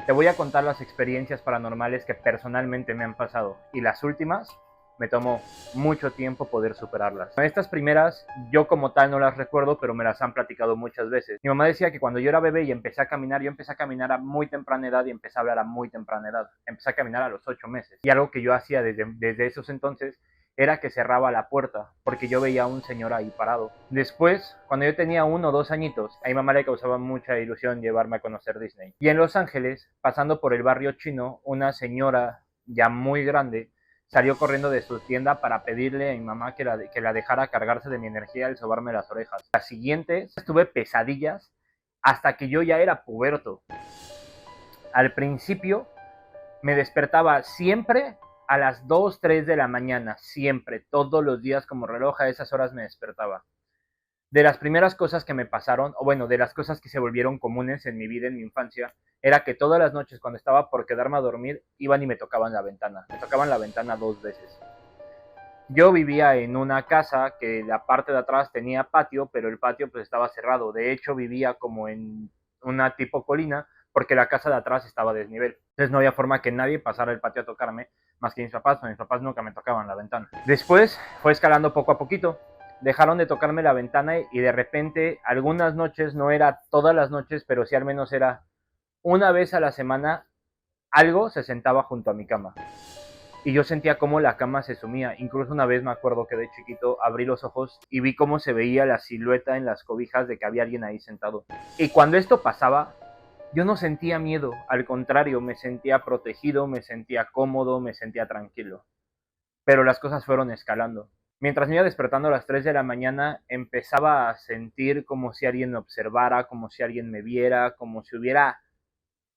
Te voy a contar las experiencias paranormales que personalmente me han pasado y las últimas me tomó mucho tiempo poder superarlas. Estas primeras yo como tal no las recuerdo, pero me las han platicado muchas veces. Mi mamá decía que cuando yo era bebé y empecé a caminar, yo empecé a caminar a muy temprana edad y empecé a hablar a muy temprana edad. Empecé a caminar a los 8 meses. Y algo que yo hacía desde esos entonces era que cerraba la puerta, porque yo veía a un señor ahí parado. Después, cuando yo tenía 1 o 2 añitos, a mi mamá le causaba mucha ilusión llevarme a conocer Disney. Y en Los Ángeles, pasando por el barrio chino, una señora ya muy grande salió corriendo de su tienda para pedirle a mi mamá que la dejara cargarse de mi energía al sobarme las orejas. Las siguientes tuve pesadillas hasta que yo ya era puberto. Al principio me despertaba siempre a las 2, 3 de la mañana, siempre, todos los días como reloj a esas horas me despertaba. De las primeras cosas que me pasaron, o bueno, de las cosas que se volvieron comunes en mi vida, en mi infancia, era que todas las noches cuando estaba por quedarme a dormir, iban y me tocaban la ventana. Me tocaban la ventana 2 veces. Yo vivía en una casa que la parte de atrás tenía patio, pero el patio pues estaba cerrado. De hecho, vivía como en una tipo colina, porque la casa de atrás estaba a desnivel. Entonces no había forma que nadie pasara el patio a tocarme, más que mis papás, pero mis papás nunca me tocaban la ventana. Después fue escalando poco a poquito. Dejaron de tocarme la ventana y de repente, algunas noches, no era todas las noches, pero sí al menos era una vez a la semana, algo se sentaba junto a mi cama y yo sentía cómo la cama se sumía. Incluso una vez me acuerdo que de chiquito abrí los ojos y vi cómo se veía la silueta en las cobijas de que había alguien ahí sentado. Y cuando esto pasaba, yo no sentía miedo, al contrario, me sentía protegido, me sentía cómodo, me sentía tranquilo. Pero las cosas fueron escalando. Mientras me iba despertando a las 3 de la mañana, empezaba a sentir como si alguien me observara, como si alguien me viera, como si hubiera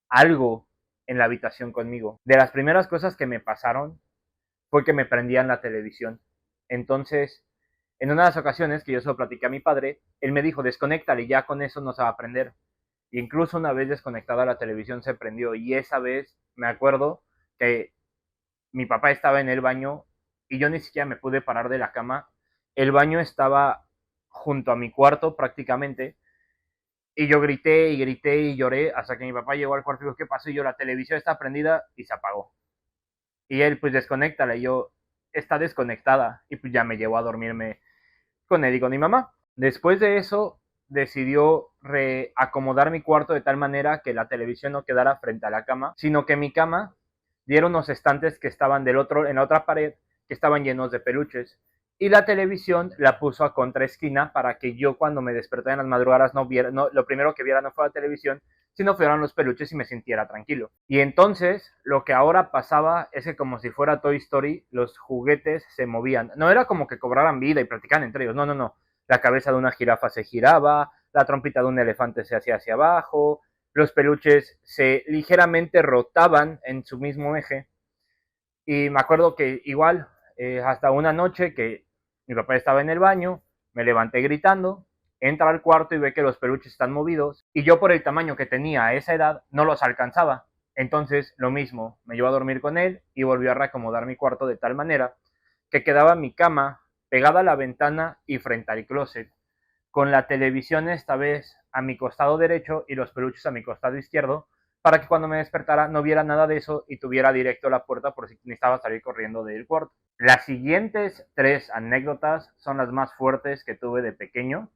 algo en la habitación conmigo. De las primeras cosas que me pasaron fue que me prendían la televisión. Entonces, en una de las ocasiones que yo se lo platiqué a mi padre, él me dijo, desconéctale, y ya con eso no se va a prender. Y incluso una vez desconectada la televisión se prendió, y esa vez me acuerdo que mi papá estaba en el baño y yo ni siquiera me pude parar de la cama. El baño estaba junto a mi cuarto prácticamente, y yo grité y grité y lloré hasta que mi papá llegó al cuarto y dijo, ¿qué pasó? Y yo, la televisión está prendida, y se apagó. Y él, pues desconéctala. Y yo, está desconectada. Y pues ya me llevó a dormirme con él y con mi mamá. Después de eso, decidió reacomodar mi cuarto de tal manera que la televisión no quedara frente a la cama, sino que mi cama diera unos estantes que estaban en la otra pared, que estaban llenos de peluches. Y la televisión la puso a contraesquina para que yo cuando me despertara en las madrugadas no viera, no, lo primero que viera no fuera la televisión, sino fueran los peluches y me sintiera tranquilo. Y entonces lo que ahora pasaba es que como si fuera Toy Story, los juguetes se movían. No era como que cobraran vida y platicaban entre ellos, no, no, no. La cabeza de una jirafa se giraba, la trompita de un elefante se hacía hacia abajo, los peluches se ligeramente rotaban en su mismo eje. Y me acuerdo que igual, hasta una noche que mi papá estaba en el baño, me levanté gritando, entra al cuarto y ve que los peluches están movidos, y yo por el tamaño que tenía a esa edad no los alcanzaba. Entonces lo mismo, me llevó a dormir con él y volvió a reacomodar mi cuarto de tal manera que quedaba mi cama pegada a la ventana y frente al closet, con la televisión esta vez a mi costado derecho y los peluches a mi costado izquierdo, para que cuando me despertara no viera nada de eso y tuviera directo la puerta por si necesitaba salir corriendo del cuarto. Las siguientes 3 anécdotas son las más fuertes que tuve de pequeño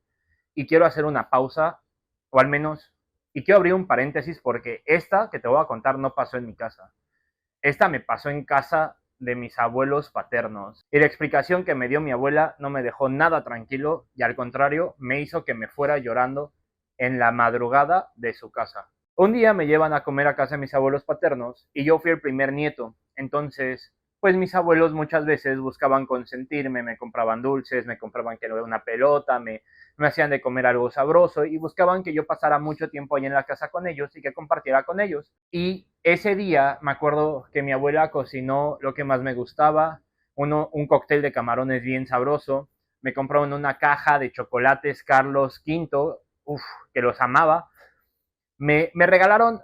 y quiero hacer una pausa, o al menos, y quiero abrir un paréntesis porque esta que te voy a contar no pasó en mi casa. Esta me pasó en casa de mis abuelos paternos. Y la explicación que me dio mi abuela no me dejó nada tranquilo y al contrario me hizo que me fuera llorando en la madrugada de su casa. Un día me llevan a comer a casa de mis abuelos paternos y yo fui el primer nieto. Entonces, pues mis abuelos muchas veces buscaban consentirme, me compraban dulces, me compraban que una pelota, me hacían de comer algo sabroso y buscaban que yo pasara mucho tiempo ahí en la casa con ellos y que compartiera con ellos. Y ese día me acuerdo que mi abuela cocinó lo que más me gustaba, un cóctel de camarones bien sabroso, me compraron una caja de chocolates Carlos Quinto, uff, que los amaba, me regalaron,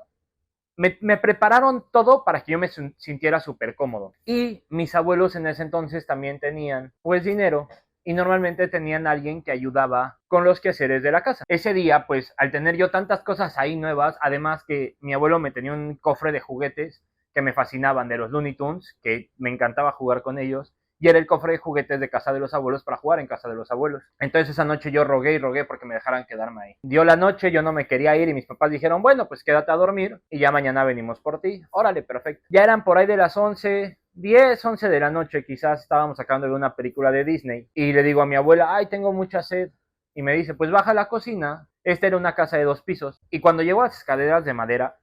me prepararon todo para que yo me sintiera súper cómodo. Y mis abuelos en ese entonces también tenían pues dinero y normalmente tenían alguien que ayudaba con los quehaceres de la casa. Ese día, pues, al tener yo tantas cosas ahí nuevas, además que mi abuelo me tenía un cofre de juguetes que me fascinaban de los Looney Tunes, que me encantaba jugar con ellos, y era el cofre de juguetes de casa de los abuelos para jugar en casa de los abuelos. Entonces esa noche yo rogué y rogué porque me dejaran quedarme ahí. Dio la noche, yo no me quería ir y mis papás dijeron, bueno, pues quédate a dormir y ya mañana venimos por ti. Órale, perfecto. Ya eran por ahí de las 11, 10, 11 de la noche, quizás estábamos sacando de una película de Disney, y le digo a mi abuela, ay, tengo mucha sed, y me dice, pues baja a la cocina. Esta era una casa de 2 pisos, y cuando llego a las escaleras de madera,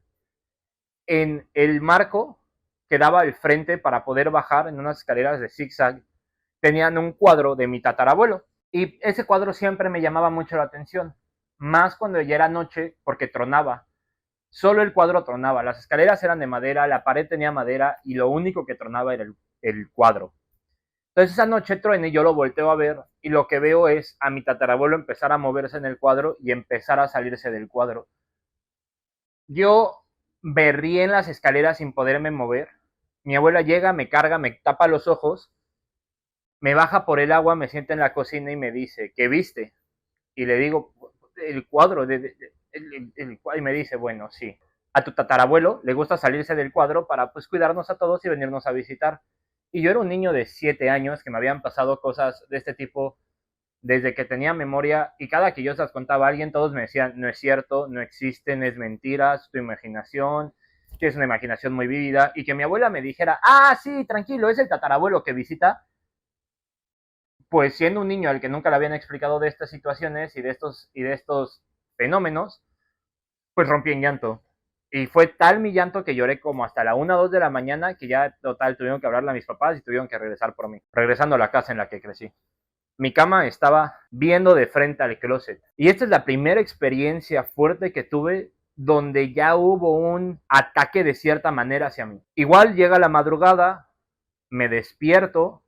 en el marco que daba al frente para poder bajar en unas escaleras de zigzag, tenían un cuadro de mi tatarabuelo, y ese cuadro siempre me llamaba mucho la atención, más cuando ya era noche, porque tronaba. Solo el cuadro tronaba, las escaleras eran de madera, la pared tenía madera y lo único que tronaba era el cuadro. Entonces esa noche truene, yo lo volteo a ver y lo que veo es a mi tatarabuelo empezar a moverse en el cuadro y empezar a salirse del cuadro. Yo berrí en las escaleras sin poderme mover. Mi abuela llega, me carga, me tapa los ojos, me baja por el agua, me sienta en la cocina y me dice, ¿qué viste? Y le digo, el cuadro, y me dice, bueno, sí. A tu tatarabuelo le gusta salirse del cuadro para pues cuidarnos a todos y venirnos a visitar. Y yo era un niño de 7 años que me habían pasado cosas de este tipo desde que tenía memoria y cada que yo se las contaba a alguien, todos me decían, no es cierto, no existen, es mentira, es tu imaginación, que es una imaginación muy vívida. Y que mi abuela me dijera, ah, sí, tranquilo, es el tatarabuelo que visita, pues siendo un niño al que nunca le habían explicado de estas situaciones y de estos fenómenos, pues rompí en llanto. Y fue tal mi llanto que lloré como hasta la 1 o 2 de la mañana que ya total tuvieron que hablarle a mis papás y tuvieron que regresar por mí, regresando a la casa en la que crecí. Mi cama estaba viendo de frente al closet. Y esta es la primera experiencia fuerte que tuve donde ya hubo un ataque de cierta manera hacia mí. Igual llega la madrugada, me despierto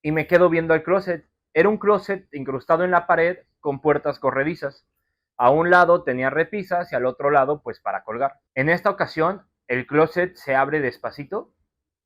y me quedo viendo el closet. Era un closet incrustado en la pared con puertas corredizas. A un lado tenía repisas y al otro lado pues para colgar. En esta ocasión el closet se abre despacito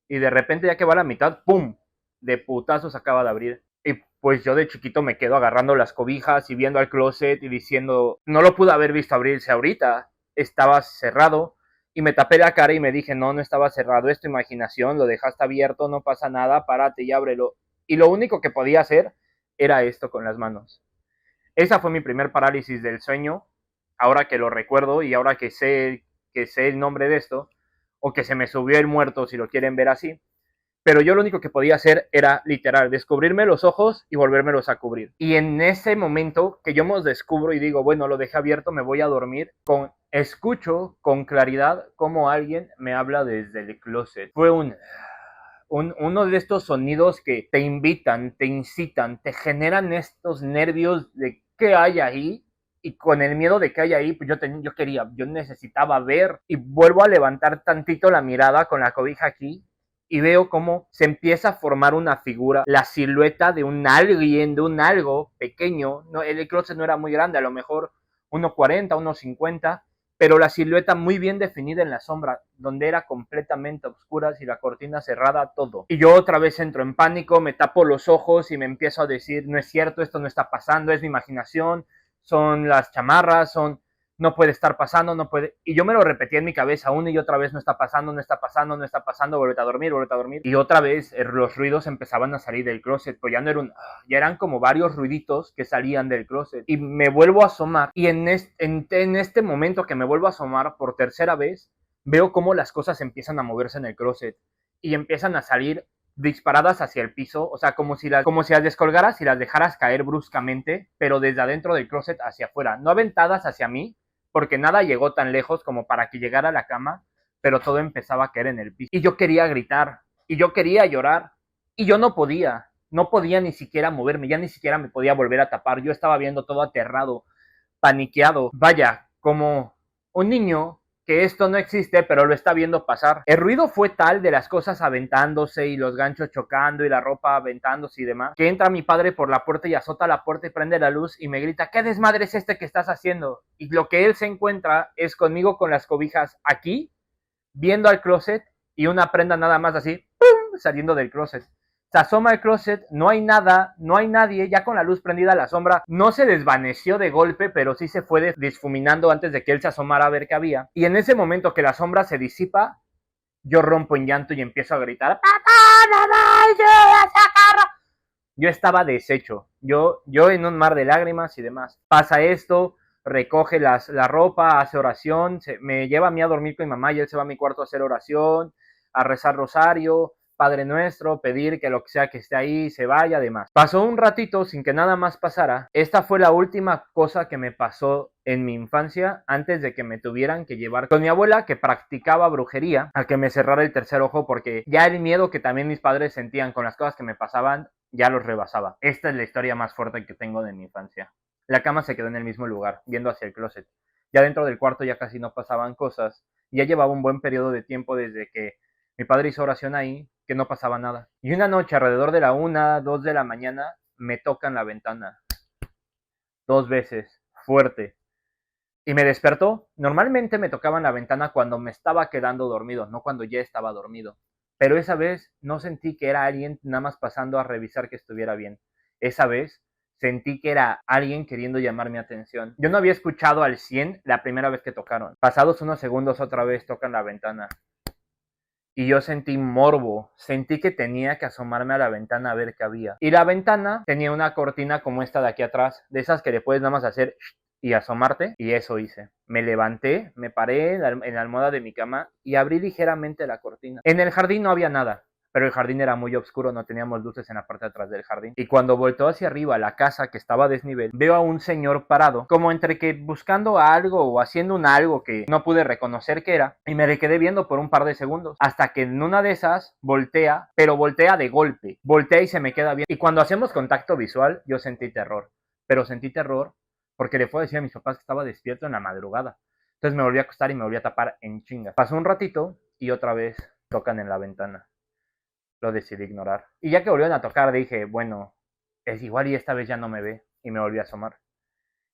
y de repente ya que va a la mitad, ¡pum! De putazos acaba de abrir. Y pues yo de chiquito me quedo agarrando las cobijas y viendo al closet y diciendo, no lo pude haber visto abrirse ahorita, estaba cerrado. Y me tapé la cara y me dije, no, no estaba cerrado, es tu imaginación, lo dejaste abierto, no pasa nada, párate y ábrelo. Y lo único que podía hacer era esto con las manos. Esa fue mi primer parálisis del sueño, ahora que lo recuerdo y ahora que sé el nombre de esto, o que se me subió el muerto si lo quieren ver así. Pero yo lo único que podía hacer era literal, descubrirme los ojos y volvérmelos a cubrir. Y en ese momento que yo me descubro y digo, bueno, lo dejé abierto, me voy a dormir, escucho con claridad cómo alguien me habla desde el closet. Fue uno de estos sonidos que te invitan, te incitan, te generan estos nervios de qué hay ahí. Y con el miedo de que hay ahí, pues yo necesitaba ver. Y vuelvo a levantar tantito la mirada con la cobija aquí y veo cómo se empieza a formar una figura, la silueta de un alguien, de un algo pequeño. No, el closet no era muy grande, a lo mejor 1,40, 1,50, pero la silueta muy bien definida en la sombra, donde era completamente oscura y la cortina cerrada, todo. Y yo otra vez entro en pánico, me tapo los ojos y me empiezo a decir, no es cierto, esto no está pasando, es mi imaginación, son las chamarras, no puede estar pasando, no puede. Y yo me lo repetía en mi cabeza una y otra vez, no está pasando, no está pasando, no está pasando, vuelve a dormir, vuelve a dormir. Y otra vez los ruidos empezaban a salir del closet, pues ya no era ya eran como varios ruiditos que salían del closet. Y me vuelvo a asomar, y en este momento que me vuelvo a asomar por tercera vez, veo cómo las cosas empiezan a moverse en el closet y empiezan a salir disparadas hacia el piso, o sea, como si las descolgaras y las dejaras caer bruscamente, pero desde adentro del closet hacia afuera, no aventadas hacia mí, porque nada llegó tan lejos como para que llegara a la cama, pero todo empezaba a caer en el piso. Y yo quería gritar, y yo quería llorar, y yo no podía ni siquiera moverme, ya ni siquiera me podía volver a tapar, yo estaba viendo todo aterrado, paniqueado, vaya, como un niño que esto no existe, pero lo está viendo pasar. El ruido fue tal de las cosas aventándose y los ganchos chocando y la ropa aventándose y demás, que entra mi padre por la puerta y azota la puerta y prende la luz y me grita, ¿qué desmadre es este que estás haciendo? Y lo que él se encuentra es conmigo con las cobijas aquí, viendo al closet y una prenda nada más así, ¡pum!, saliendo del closet. Se asoma al closet, no hay nada, no hay nadie, ya con la luz prendida la sombra no se desvaneció de golpe, pero sí se fue difuminando antes de que él se asomara a ver qué había. Y en ese momento que la sombra se disipa, yo rompo en llanto y empiezo a gritar, ¡Papá, mamá, ayuda, socorro! Yo estaba deshecho, yo en un mar de lágrimas y demás. Pasa esto, recoge la ropa, hace oración, me lleva a mí a dormir con mi mamá y él se va a mi cuarto a hacer oración, a rezar rosario, Padre Nuestro, pedir que lo que sea que esté ahí se vaya, además. Pasó un ratito sin que nada más pasara. Esta fue la última cosa que me pasó en mi infancia antes de que me tuvieran que llevar con mi abuela, que practicaba brujería, a que me cerrara el tercer ojo, porque ya el miedo que también mis padres sentían con las cosas que me pasaban ya los rebasaba. Esta es la historia más fuerte que tengo de mi infancia. La cama se quedó en el mismo lugar, viendo hacia el closet. Ya dentro del cuarto ya casi no pasaban cosas. Ya llevaba un buen periodo de tiempo desde que mi padre hizo oración ahí, que no pasaba nada. Y una noche, alrededor de la 1, 2 de la mañana, me tocan la ventana. 2 veces, fuerte. Y me despertó. Normalmente me tocaban la ventana cuando me estaba quedando dormido, no cuando ya estaba dormido. Pero esa vez no sentí que era alguien nada más pasando a revisar que estuviera bien. Esa vez sentí que era alguien queriendo llamar mi atención. Yo no había escuchado al 100 la primera vez que tocaron. Pasados unos segundos otra vez tocan la ventana. Y yo sentí morbo, sentí que tenía que asomarme a la ventana a ver qué había. Y la ventana tenía una cortina como esta de aquí atrás, de esas que le puedes nada más hacer y asomarte, y eso hice. Me levanté, me paré en la almohada de mi cama y abrí ligeramente la cortina. En el jardín no había nada, pero el jardín era muy oscuro, no teníamos luces en la parte de atrás del jardín. Y cuando volteo hacia arriba, la casa que estaba a desnivel, veo a un señor parado, como entre que buscando algo o haciendo un algo que no pude reconocer qué era, y me le quedé viendo por un par de segundos, hasta que en una de esas voltea, pero voltea de golpe, voltea y se me queda bien. Y cuando hacemos contacto visual, yo sentí terror, pero sentí terror porque le fue a decir a mis papás que estaba despierto en la madrugada. Entonces me volví a acostar y me volví a tapar en chinga. Pasó un ratito y otra vez tocan en la ventana. Lo decidí ignorar. Y ya que volvieron a tocar, dije, bueno, es igual y esta vez ya no me ve. Y me volví a asomar.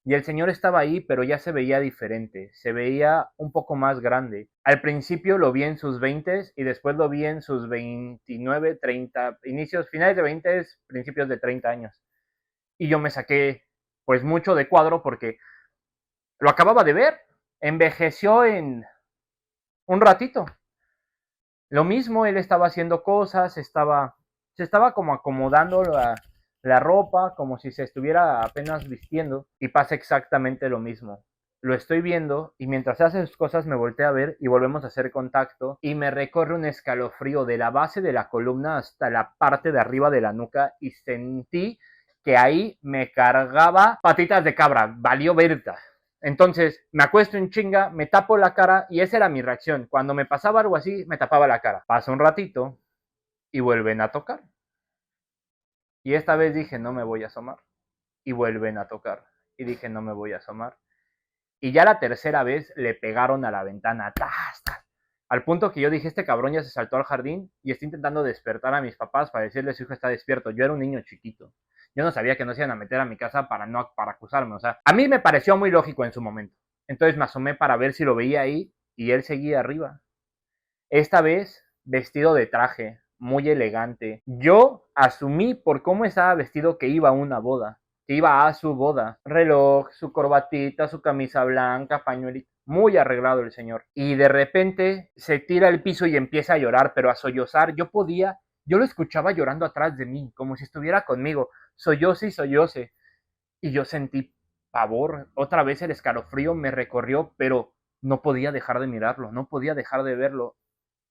Y el señor estaba ahí, pero ya se veía diferente. Se veía un poco más grande. Al principio lo vi en sus 20 y después lo vi en sus 29, 30, inicios, finales de 20, principios de 30 años. Y yo me saqué, pues, mucho de cuadro porque lo acababa de ver. Envejeció en un ratito. Lo mismo, él estaba haciendo cosas, se estaba como acomodando la ropa, como si se estuviera apenas vistiendo, y pasa exactamente lo mismo. Lo estoy viendo y mientras hace sus cosas me volteé a ver y volvemos a hacer contacto y me recorre un escalofrío de la base de la columna hasta la parte de arriba de la nuca y sentí que ahí me cargaba patitas de cabra, valió verga. Entonces me acuesto en chinga, me tapo la cara y esa era mi reacción. Cuando me pasaba algo así, me tapaba la cara. Pasa un ratito y vuelven a tocar. Y esta vez dije, no me voy a asomar. Y vuelven a tocar. Y dije, no me voy a asomar. Y ya la tercera vez le pegaron a la ventana. ¡Tas, tas! Al punto que yo dije, este cabrón ya se saltó al jardín y está intentando despertar a mis papás para decirles su hijo está despierto. Yo era un niño chiquito. Yo no sabía que no se iban a meter a mi casa para acusarme. O sea, a mí me pareció muy lógico en su momento. Entonces me asomé para ver si lo veía ahí y él seguía arriba. Esta vez vestido de traje, muy elegante. Yo asumí por cómo estaba vestido que iba a una boda, que iba a su boda. Reloj, su corbatita, su camisa blanca, pañuelito. Muy arreglado el señor. Y de repente se tira al piso y empieza a llorar, pero a sollozar. Yo lo escuchaba llorando atrás de mí, como si estuviera conmigo. Solloce y solloce. Y yo sentí pavor. Otra vez el escalofrío me recorrió, pero no podía dejar de mirarlo, no podía dejar de verlo.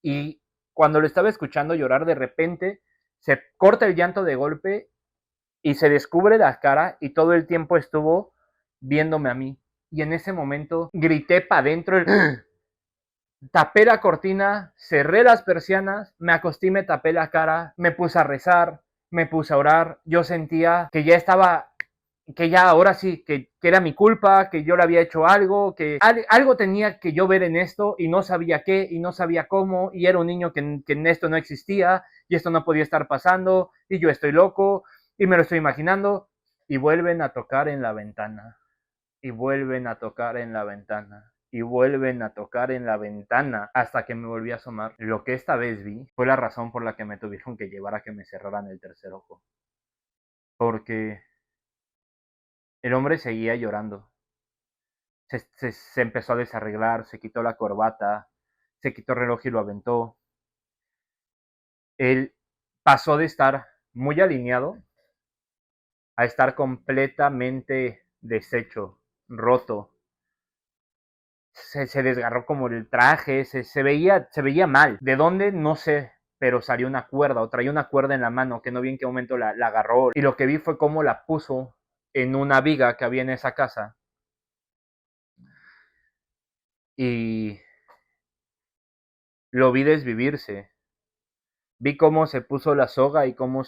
Y cuando lo estaba escuchando llorar, de repente se corta el llanto de golpe y se descubre la cara y todo el tiempo estuvo viéndome a mí. Y en ese momento grité para adentro, tapé la cortina, cerré las persianas, me acosté y me tapé la cara, me puse a rezar, me puse a orar. Yo sentía que ya estaba, que ya ahora sí, que era mi culpa, que yo le había hecho algo, que algo tenía que yo ver en esto y no sabía qué y no sabía cómo y era un niño que en esto no existía y esto no podía estar pasando y yo estoy loco y me lo estoy imaginando y vuelven a tocar en la ventana y vuelven a tocar en la ventana y vuelven a tocar en la ventana hasta que me volví a asomar. Lo que esta vez vi fue la razón por la que me tuvieron que llevar a que me cerraran el tercer ojo. Porque el hombre seguía llorando. Se empezó a desarreglar, se quitó la corbata, se quitó el reloj y lo aventó. Él pasó de estar muy alineado a estar completamente deshecho, roto. Se desgarró como el traje, se veía mal. ¿De dónde? No sé, pero salió una cuerda o traía una cuerda en la mano que no vi en qué momento la agarró. Y lo que vi fue cómo la puso en una viga que había en esa casa. Y lo vi desvivirse. Vi cómo se puso la soga y cómo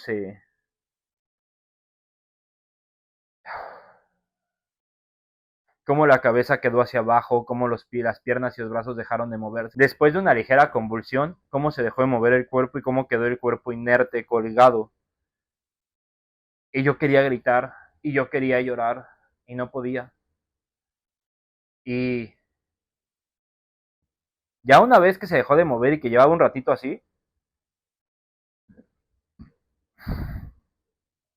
la cabeza quedó hacia abajo, cómo las piernas y los brazos dejaron de moverse. Después de una ligera convulsión, cómo se dejó de mover el cuerpo y cómo quedó el cuerpo inerte, colgado. Y yo quería gritar, y yo quería llorar, y no podía. Y ya una vez que se dejó de mover y que llevaba un ratito así,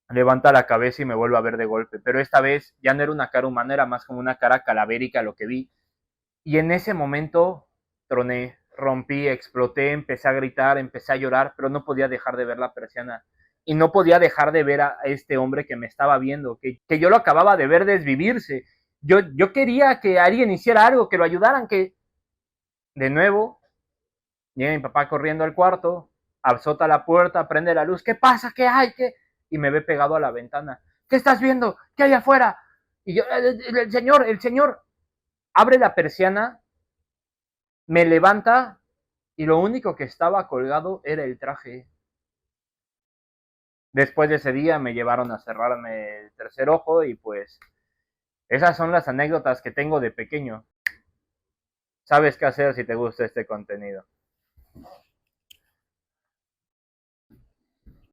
levanta la cabeza y me vuelve a ver de golpe. Pero esta vez ya no era una cara humana, era más como una cara calavérica lo que vi. Y en ese momento troné, rompí, exploté, empecé a gritar, empecé a llorar, pero no podía dejar de ver la persiana. Y no podía dejar de ver a este hombre que me estaba viendo, que yo lo acababa de ver desvivirse. Yo quería que alguien hiciera algo, que lo ayudaran, que de nuevo llega mi papá corriendo al cuarto, azota la puerta, prende la luz. ¿Qué pasa? ¿Qué hay? ¿Qué? Y me ve pegado a la ventana. ¿Qué estás viendo? ¿Qué hay afuera? Y yo, el señor, abre la persiana, me levanta y lo único que estaba colgado era el traje. Después de ese día me llevaron a cerrarme el tercer ojo y pues esas son las anécdotas que tengo de pequeño. Sabes qué hacer si te gusta este contenido.